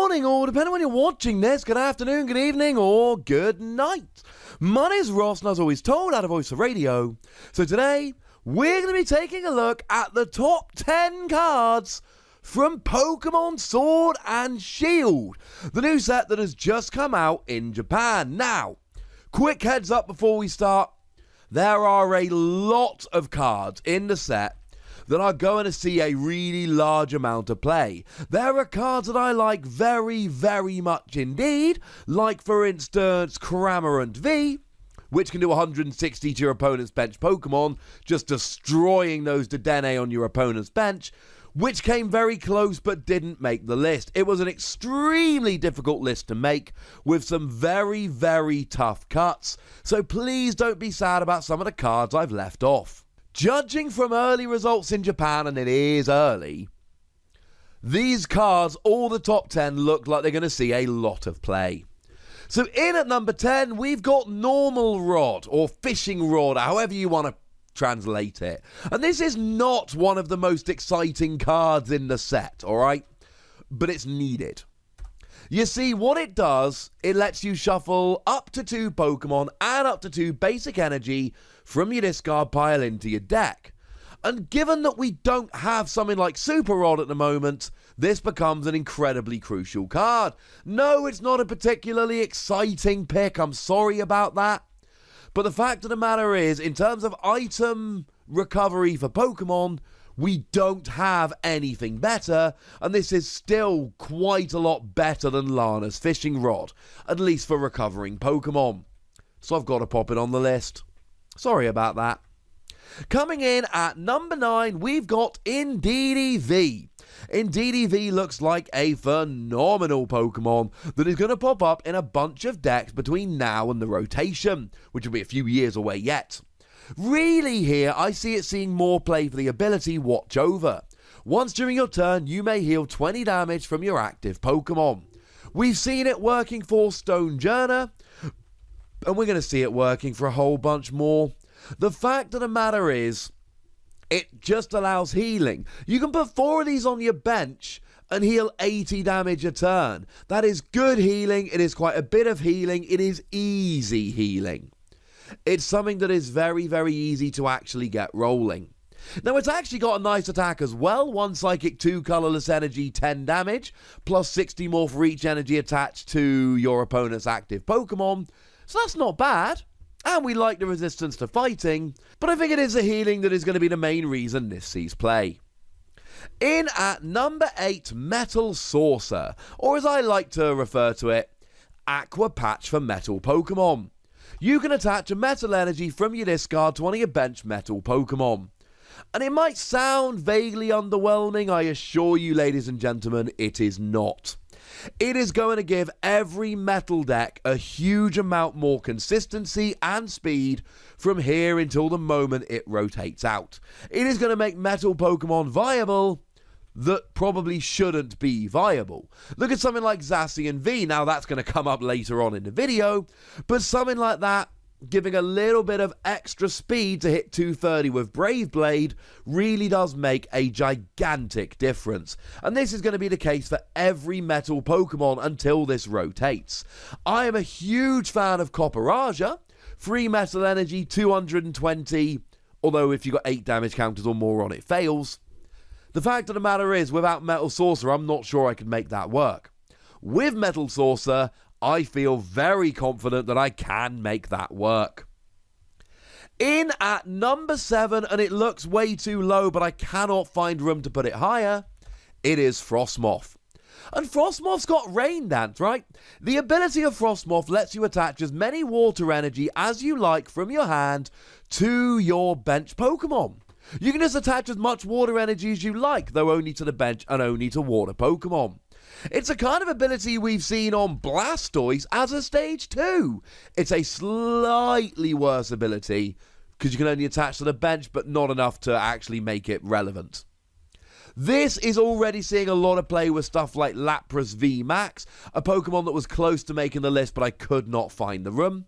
morning, or depending on when you're watching this, good afternoon, good evening, or good night. My name is Ross, and as always told, out of Voice of Radio. So today, we're going to be taking a look at the top 10 cards from Pokemon Sword and Shield, the new set that has just come out in Japan. Now, quick heads up before we start, there are a lot of cards in the set that are going to see a really large amount of play. There are cards that I like very, very much indeed, like for instance Cramorant V, which can do 160 to your opponent's bench Pokemon, just destroying those Dedenne on your opponent's bench, which came very close but didn't make the list. It was an extremely difficult list to make with some very, very tough cuts, so please don't be sad about some of the cards I've left off. Judging from early results in Japan, and it is early, these cards, all the top 10, look like they're going to see a lot of play. So in at number 10, we've got Normal Rod, or Fishing Rod, however you want to translate it. And this is not one of the most exciting cards in the set, alright? But it's needed. You see, what it does, it lets you shuffle up to 2 Pokemon and up to 2 basic energy from your discard pile into your deck. And given that we don't have something like Super Rod at the moment, this becomes an incredibly crucial card. No, it's not a particularly exciting pick, I'm sorry about that. But the fact of the matter is, in terms of item recovery for Pokemon, we don't have anything better, and this is still quite a lot better than Lana's Fishing Rod, at least for recovering Pokemon. So I've got to pop it on the list. Sorry about that. Coming in at number 9, we've got Indeedee V. Indeedee V looks like a phenomenal Pokemon that is going to pop up in a bunch of decks between now and the rotation, which will be a few years away yet. Really here, I see it seeing more play for the ability Watch Over. Once during your turn, you may heal 20 damage from your active Pokemon. We've seen it working for Stonejourner, and we're going to see it working for a whole bunch more. The fact of the matter is, it just allows healing. You can put 4 of these on your bench and heal 80 damage a turn. That is good healing, it is quite a bit of healing, it is easy healing. It's something that is very, very easy to actually get rolling. Now, it's actually got a nice attack as well. 1 Psychic, 2 Colorless Energy, 10 damage, plus 60 more for each energy attached to your opponent's active Pokemon. So that's not bad. And we like the resistance to fighting, but I think it is the healing that is going to be the main reason this sees play. In at number 8, Metal Saucer, or as I like to refer to it, Aqua Patch for Metal Pokemon. You can attach a metal energy from your discard to one of your bench metal Pokemon. And it might sound vaguely underwhelming, I assure you ladies and gentlemen, it is not. It is going to give every metal deck a huge amount more consistency and speed from here until the moment it rotates out. It is going to make metal Pokemon viable that probably shouldn't be viable. Look at something like Zacian V. Now that's going to come up later on in the video, but something like that, giving a little bit of extra speed to hit 230 with Brave Blade really does make a gigantic difference. And this is going to be the case for every metal Pokemon until this rotates. I am a huge fan of Copperaja. 3 metal energy, 220, although if you've got 8 damage counters or more on it fails. The fact of the matter is, without Metal Saucer, I'm not sure I could make that work. With Metal Saucer, I feel very confident that I can make that work. In at number 7, and it looks way too low, but I cannot find room to put it higher, it is Frosmoth. And Frosmoth's got Rain Dance, right? The ability of Frosmoth lets you attach as many water energy as you like from your hand to your bench Pokemon. You can just attach as much water energy as you like, though only to the bench and only to water Pokemon. It's a kind of ability we've seen on Blastoise as a stage 2. It's a slightly worse ability, because you can only attach to the bench, but not enough to actually make it relevant. This is already seeing a lot of play with stuff like Lapras VIMAX, a Pokemon that was close to making the list, but I could not find the room.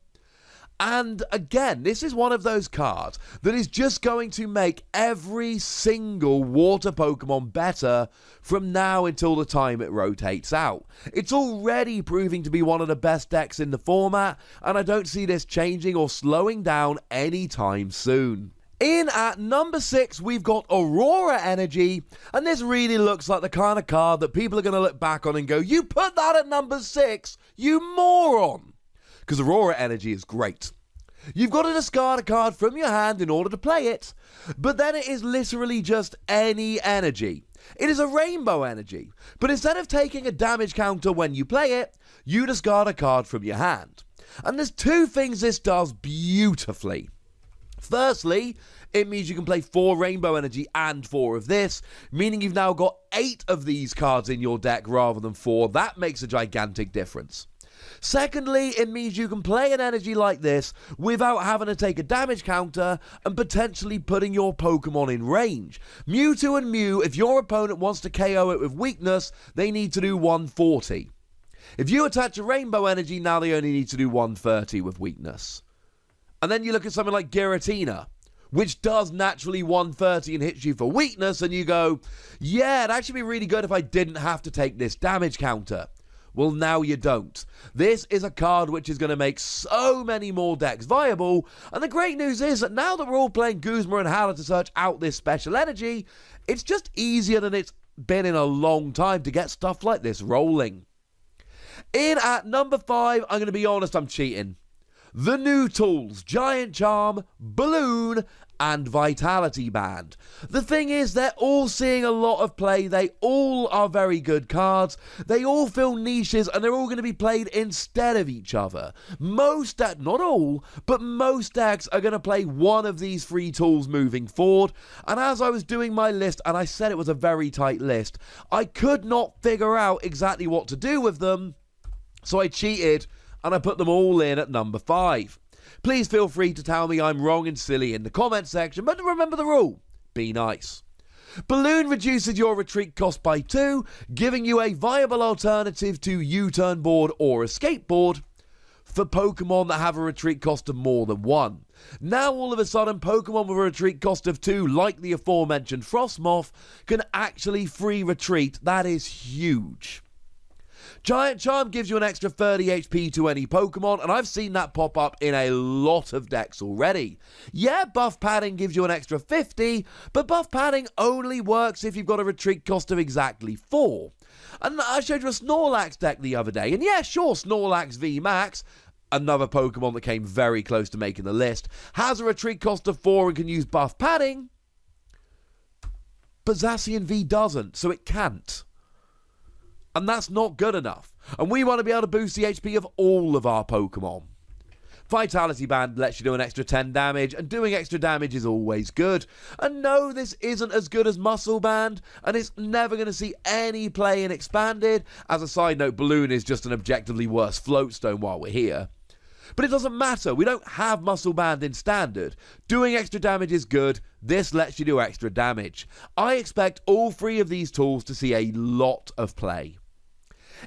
And again, this is one of those cards that is just going to make every single water Pokemon better from now until the time it rotates out. It's already proving to be one of the best decks in the format, and I don't see this changing or slowing down anytime soon. In at number 6, we've got Aurora Energy, and this really looks like the kind of card that people are going to look back on and go, "You put that at number 6, you moron!" Because Aurora Energy is great. You've got to discard a card from your hand in order to play it, but then it is literally just any energy. It is a rainbow energy, but instead of taking a damage counter when you play it, you discard a card from your hand. And there's 2 things this does beautifully. Firstly, it means you can play 4 Rainbow Energy and 4 of this, meaning you've now got 8 of these cards in your deck rather than 4. That makes a gigantic difference. Secondly, it means you can play an energy like this without having to take a damage counter and potentially putting your Pokemon in range. Mewtwo and Mew, if your opponent wants to KO it with weakness, they need to do 140. If you attach a Rainbow Energy, now they only need to do 130 with weakness. And then you look at something like Giratina, which does naturally 130 and hits you for weakness, and you go, yeah, it'd actually be really good if I didn't have to take this damage counter. Well, now you don't. This is a card which is going to make so many more decks viable, and the great news is that now that we're all playing Guzma and Howler to search out this special energy, it's just easier than it's been in a long time to get stuff like this rolling. In at number 5, I'm going to be honest, I'm cheating. The new tools, Giant Charm, Balloon, and Vitality Band. The thing is, they're all seeing a lot of play, they all are very good cards, they all fill niches, and they're all going to be played instead of each other. Most decks, not all, but most decks are going to play one of these 3 tools moving forward, and as I was doing my list, and I said it was a very tight list, I could not figure out exactly what to do with them, so I cheated, and I put them all in at number 5. Please feel free to tell me I'm wrong and silly in the comment section, but remember the rule, be nice. Balloon reduces your retreat cost by 2, giving you a viable alternative to U-turn board or escape board for Pokemon that have a retreat cost of more than 1. Now all of a sudden, Pokemon with a retreat cost of 2, like the aforementioned Frosmoth, can actually free retreat. That is huge. Giant Charm gives you an extra 30 HP to any Pokemon, and I've seen that pop up in a lot of decks already. Yeah, buff padding gives you an extra 50, but buff padding only works if you've got a retreat cost of exactly 4. And I showed you a Snorlax deck the other day, and yeah, sure, Snorlax VIMAX, another Pokemon that came very close to making the list, has a retreat cost of 4 and can use buff padding, but Zacian V doesn't, so it can't. And that's not good enough. And we want to be able to boost the HP of all of our Pokemon. Vitality Band lets you do an extra 10 damage, and doing extra damage is always good. And no, this isn't as good as Muscle Band, and it's never going to see any play in Expanded. As a side note, Balloon is just an objectively worse Floatstone while we're here. But it doesn't matter, we don't have Muscle Band in Standard. Doing extra damage is good, this lets you do extra damage. I expect all 3 of these tools to see a lot of play.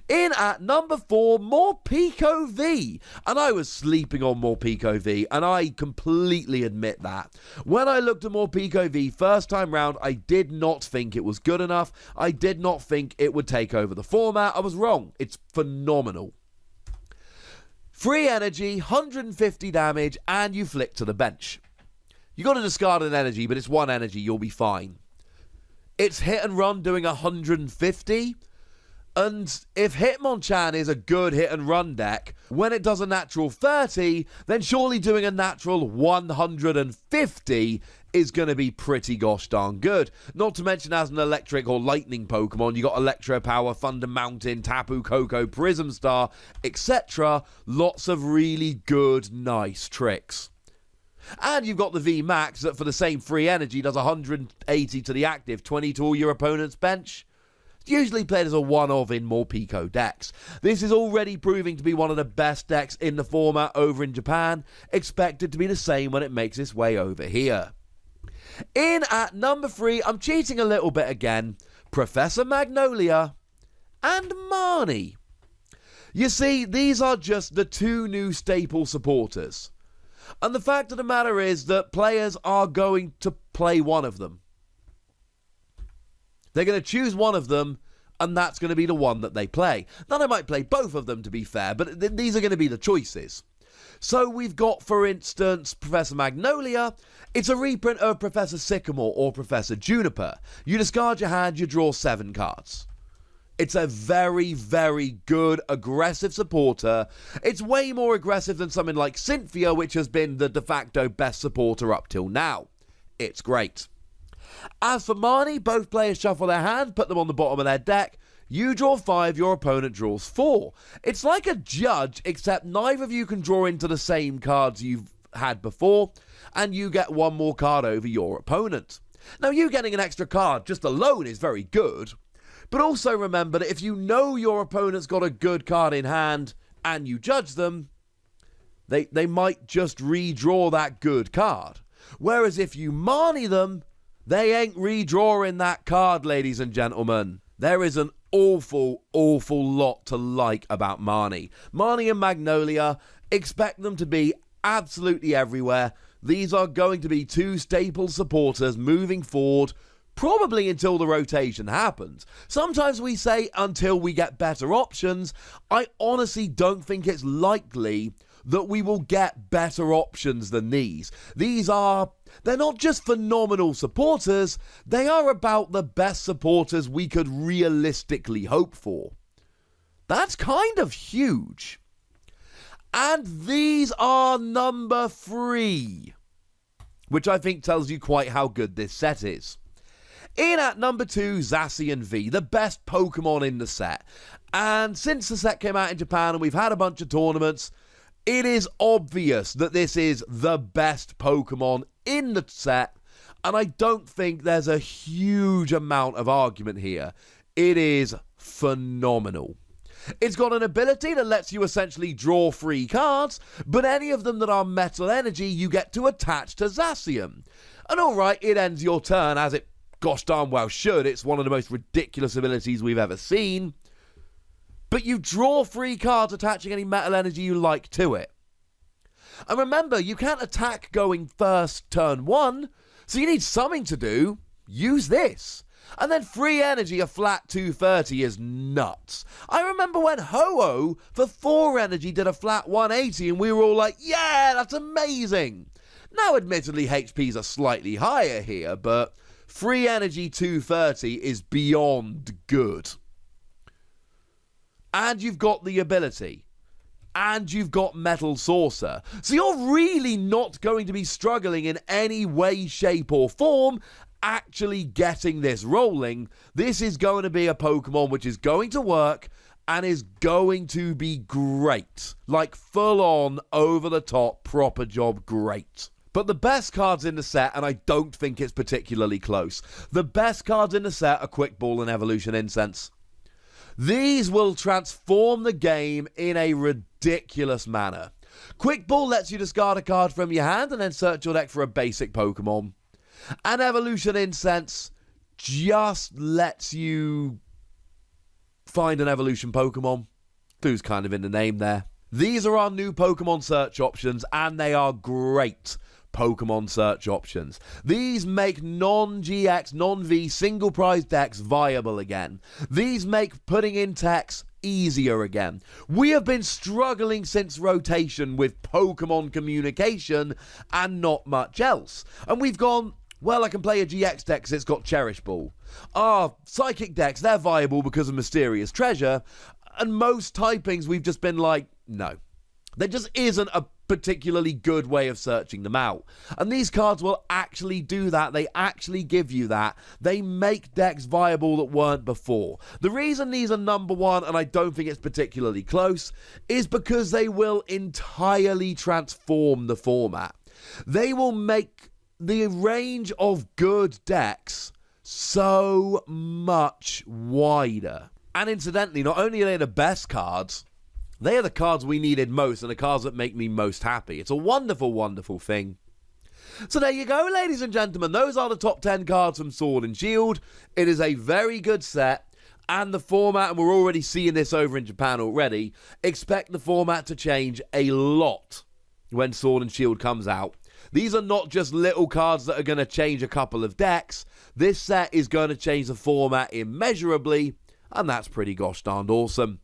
In at number 4, Morpeko V. And I was sleeping on Morpeko V, and I completely admit that. When I looked at Morpeko V first time round, I did not think it was good enough. I did not think it would take over the format. I was wrong. It's phenomenal. Free energy, 150 damage, and you flick to the bench. You got to discard an energy, but it's 1 energy, you'll be fine. It's hit and run doing 150. And if Hitmonchan is a good hit and run deck, when it does a natural 30, then surely doing a natural 150 is going to be pretty gosh darn good. Not to mention as an electric or lightning Pokemon, you got Electro Power, Thunder Mountain, Tapu Koko, Prism Star, etc. Lots of really good, nice tricks. And you've got the VIMAX that for the same free energy does 180 to the active, 20 to all your opponent's bench. Usually played as a one-of in Morpeko decks. This is already proving to be one of the best decks in the format over in Japan, expected to be the same when it makes its way over here. In at number 3, I'm cheating a little bit again, Professor Magnolia and Marnie. You see, these are just the 2 new staple supporters. And the fact of the matter is that players are going to play one of them. They're going to choose one of them, and that's going to be the one that they play. Now, they might play both of them, to be fair, but these are going to be the choices. So we've got, for instance, Professor Magnolia. It's a reprint of Professor Sycamore or Professor Juniper. You discard your hand, you draw 7 cards. It's a very, very good, aggressive supporter. It's way more aggressive than something like Cynthia, which has been the de facto best supporter up till now. It's great. As for Marnie, both players shuffle their hand, put them on the bottom of their deck. You draw 5, your opponent draws 4. It's like a judge, except neither of you can draw into the same cards you've had before, and you get 1 more card over your opponent. Now, you getting an extra card just alone is very good, but also remember that if you know your opponent's got a good card in hand and you judge them, they might just redraw that good card. Whereas if you Marnie them, they ain't redrawing that card, ladies and gentlemen. There is an awful, awful lot to like about Marnie. Marnie and Magnolia, expect them to be absolutely everywhere. These are going to be 2 staple supporters moving forward, probably until the rotation happens. Sometimes we say until we get better options. I honestly don't think it's likely that we will get better options than these. They're not just phenomenal supporters, they are about the best supporters we could realistically hope for. That's kind of huge. And these are number 3, which I think tells you quite how good this set is. In at number 2, Zacian V, the best Pokemon in the set. And since the set came out in Japan and we've had a bunch of tournaments, it is obvious that this is the best Pokemon in the set, and I don't think there's a huge amount of argument here. It is phenomenal. It's got an ability that lets you essentially draw 3 cards, but any of them that are metal energy you get to attach to Zacian. And alright, it ends your turn, as it gosh darn well should. It's one of the most ridiculous abilities we've ever seen. But you draw 3 cards attaching any metal energy you like to it. And remember, you can't attack going first turn 1, so you need something to do. Use this. And then free energy, a flat 230 is nuts. I remember when Ho-Oh for 4 energy did a flat 180 and we were all like, yeah, that's amazing. Now, admittedly, HPs are slightly higher here, but free energy 230 is beyond good. And you've got the ability. And you've got Metal Saucer. So you're really not going to be struggling in any way, shape, or form actually getting this rolling. This is going to be a Pokemon which is going to work and is going to be great. Like full on, over the top, proper job great. But the best cards in the set, and I don't think it's particularly close, the best cards in the set are Quick Ball and Evolution Incense. These will transform the game in a ridiculous manner. Quick Ball lets you discard a card from your hand and then search your deck for a basic Pokemon. And Evolution Incense just lets you find an evolution Pokemon. Clue's kind of in the name there. These are our new Pokemon search options, and they are great Pokemon search options. These make non-GX, non-V single prize decks viable again. These make putting in techs easier again. We have been struggling since rotation with Pokemon communication and not much else. And we've gone, well, I can play a GX deck because it's got Cherish Ball. Psychic decks, they're viable because of Mysterious Treasure. And most typings, we've just been like, no. There just isn't a particularly good way of searching them out. And these cards will actually do that. They actually give you that. They make decks viable that weren't before. The reason these are number 1, and I don't think it's particularly close, is because they will entirely transform the format. They will make the range of good decks so much wider. And incidentally, not only are they the best cards, they are the cards we needed most and the cards that make me most happy. It's a wonderful, wonderful thing. So there you go, ladies and gentlemen. Those are the top 10 cards from Sword and Shield. It is a very good set. And the format, and we're already seeing this over in Japan already, expect the format to change a lot when Sword and Shield comes out. These are not just little cards that are going to change a couple of decks. This set is going to change the format immeasurably, and that's pretty gosh darned awesome.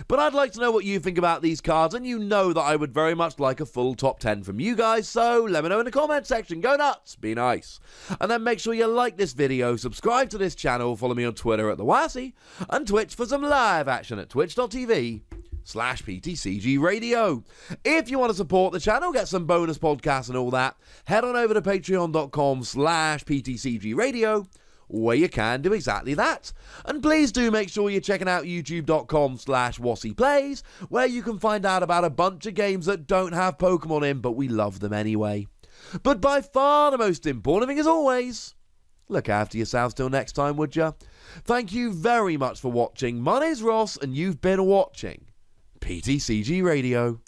But I'd like to know what you think about these cards, and you know that I would very much like a full top 10 from you guys, so let me know in the comment section. Go nuts, be nice. And then make sure you like this video, subscribe to this channel, follow me on Twitter at TheWassy, and Twitch for some live action at twitch.tv/PTCGRadio. If you want to support the channel, get some bonus podcasts and all that, head on over to patreon.com/PTCGRadio, where you can do exactly that. And please do make sure you're checking out youtube.com/WassyPlays, where you can find out about a bunch of games that don't have Pokemon in, but we love them anyway. But by far the most important thing, as always, look after yourselves till next time, would ya? Thank you very much for watching. My name's Ross, and you've been watching PTCG Radio.